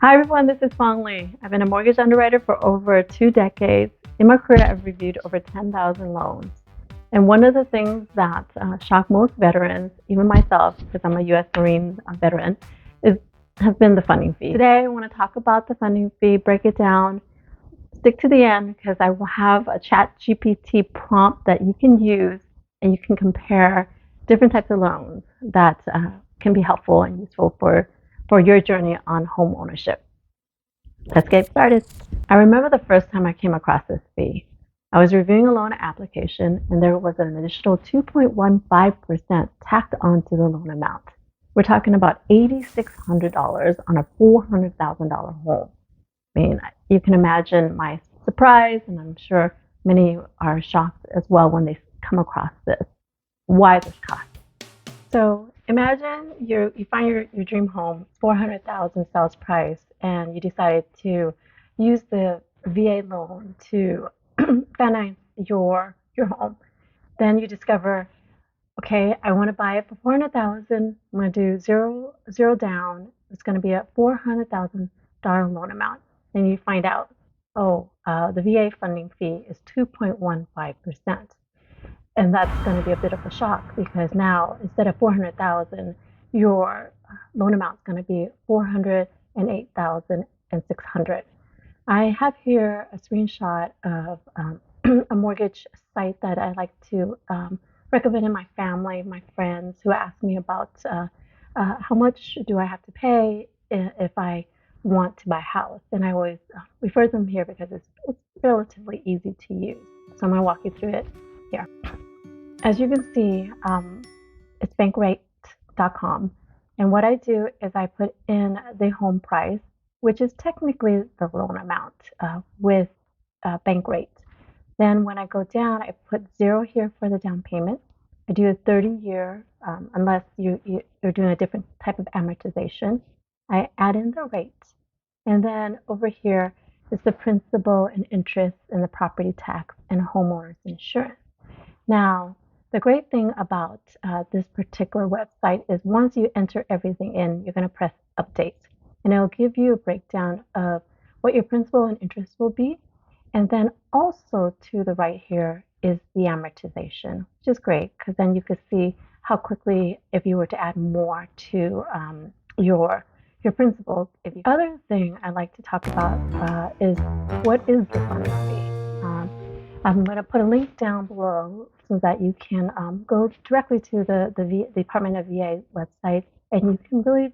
Hi everyone, this is Fong Lee. I've been a mortgage underwriter for over 2 decades. In my career, I've reviewed over 10,000 loans. And one of the things that shock most veterans, even myself, because I'm a U.S. Marine veteran, has been the funding fee. Today, I want to talk about the funding fee, break it down, stick to the end, because I will have a ChatGPT prompt that you can use and you can compare different types of loans that can be helpful and useful for your journey on home ownership. Let's get started. I remember the first time I came across this fee. I was reviewing a loan application and there was an additional 2.15% tacked onto the loan amount. We're talking about $8,600 on a $400,000 home. I mean, you can imagine my surprise, and I'm sure many are shocked as well when they come across this. Why this cost? So imagine you find your dream home, $400,000 sales price, and you decided to use the VA loan to finance your home. Then you discover, okay, I want to buy it for $400,000. I'm going to do zero down. It's going to be a $400,000 loan amount. Then you find out, the VA funding fee is 2.15%. And that's going to be a bit of a shock because now instead of $400,000, your loan amount is going to be $408,600. I have here a screenshot of a mortgage site that I like to recommend in my family, my friends who ask me about how much do I have to pay if I want to buy a house. And I always refer them here because it's relatively easy to use. So I'm going to walk you through it here. As you can see, it's bankrate.com. And what I do is I put in the home price, which is technically the loan amount with Bankrate. Then when I go down, I put 0 here for the down payment. I do a 30-year, unless you're doing a different type of amortization. I add in the rate. And then over here is the principal and interest and the property tax and homeowner's insurance. Now, the great thing about this particular website is once you enter everything in, you're going to press update. And it'll give you a breakdown of what your principal and interest will be. And then also to the right here is the amortization, which is great because then you could see how quickly, if you were to add more to your principal. The other thing I like to talk about is what is the funding fee. I'm going to put a link down below so that you can go directly to the Department of VA website and you can really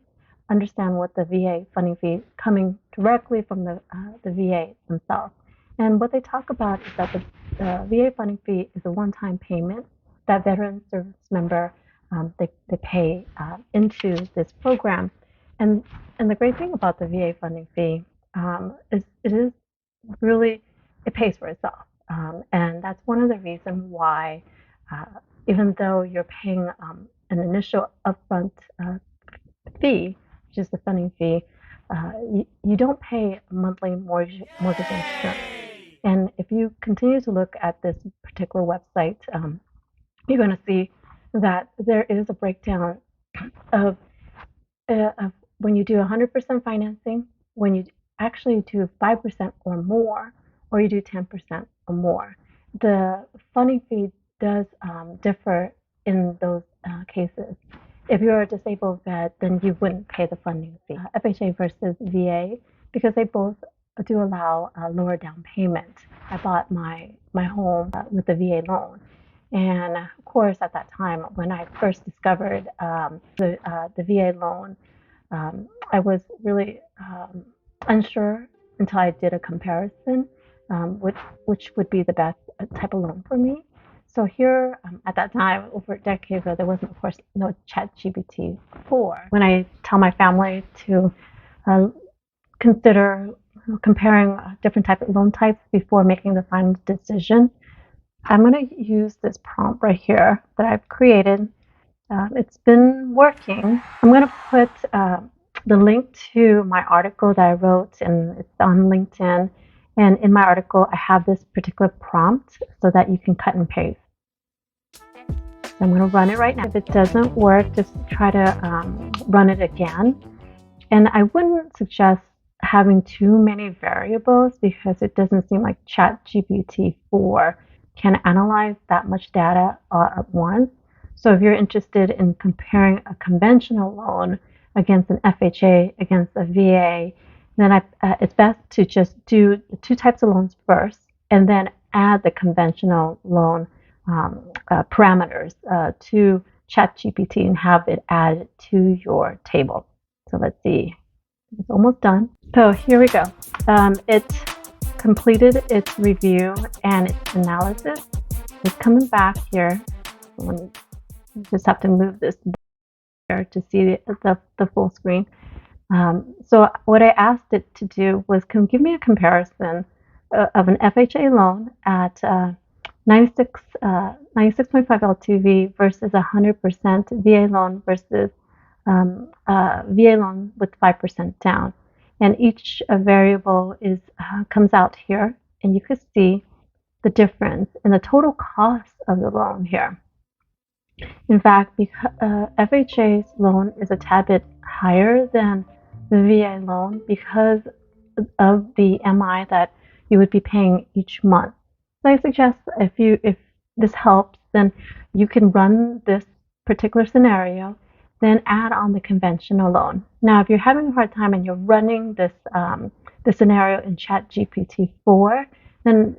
understand what the VA funding fee is coming directly from the VA themselves. And what they talk about is that the VA funding fee is a one-time payment that veteran service member they pay into this program. And the great thing about the VA funding fee is it pays for itself. And that's one of the reasons why, even though you're paying an initial upfront fee, which is the funding fee, you don't pay a monthly mortgage insurance. And if you continue to look at this particular website, you're going to see that there is a breakdown of when you do 100% financing, when you actually do 5% or more, or you do 10% or more. The funding fee does differ in those cases. If you're a disabled vet, then you wouldn't pay the funding fee. FHA versus VA, because they both do allow a lower down payment. I bought my home with the VA loan. And of course, at that time, when I first discovered the VA loan, I was really unsure until I did a comparison. Which would be the best type of loan for me. So here, at that time, over a decade ago, there wasn't, of course, no ChatGPT 4. When I tell my family to consider comparing different type of loan types before making the final decision, I'm going to use this prompt right here that I've created. It's been working. I'm going to put the link to my article that I wrote, and it's on LinkedIn. And in my article, I have this particular prompt so that you can cut and paste. So I'm going to run it right now. If it doesn't work, just try to run it again. And I wouldn't suggest having too many variables because it doesn't seem like ChatGPT 4 can analyze that much data all at once. So if you're interested in comparing a conventional loan against an FHA, against a VA, then it's best to just do the two types of loans first and then add the conventional loan parameters to ChatGPT and have it added to your table. So let's see. It's almost done. So here we go. It completed its review and its analysis. It's coming back here. Let me just have to move this there to see the full screen. So what I asked it to do was give me a comparison of an FHA loan at 96.5 LTV versus 100% VA loan versus VA loan with 5% down. And each variable comes out here, and you can see the difference in the total cost of the loan here. In fact, because FHA's loan is a tad bit higher than the VA loan because of the MI that you would be paying each month. So I suggest if this helps, then you can run this particular scenario, then add on the conventional loan. Now, if you're having a hard time and you're running this scenario in ChatGPT 4, then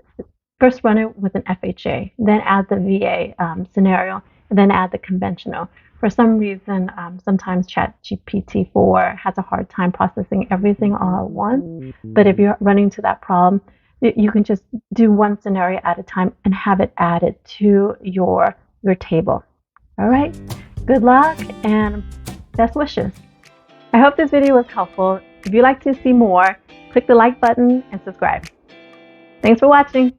first run it with an FHA, then add the VA scenario, and then add the conventional. For some reason, sometimes ChatGPT 4 has a hard time processing everything all at once. But if you're running into that problem, you can just do one scenario at a time and have it added to your table. All right, good luck and best wishes. I hope this video was helpful. If you'd like to see more, click the like button and subscribe. Thanks for watching.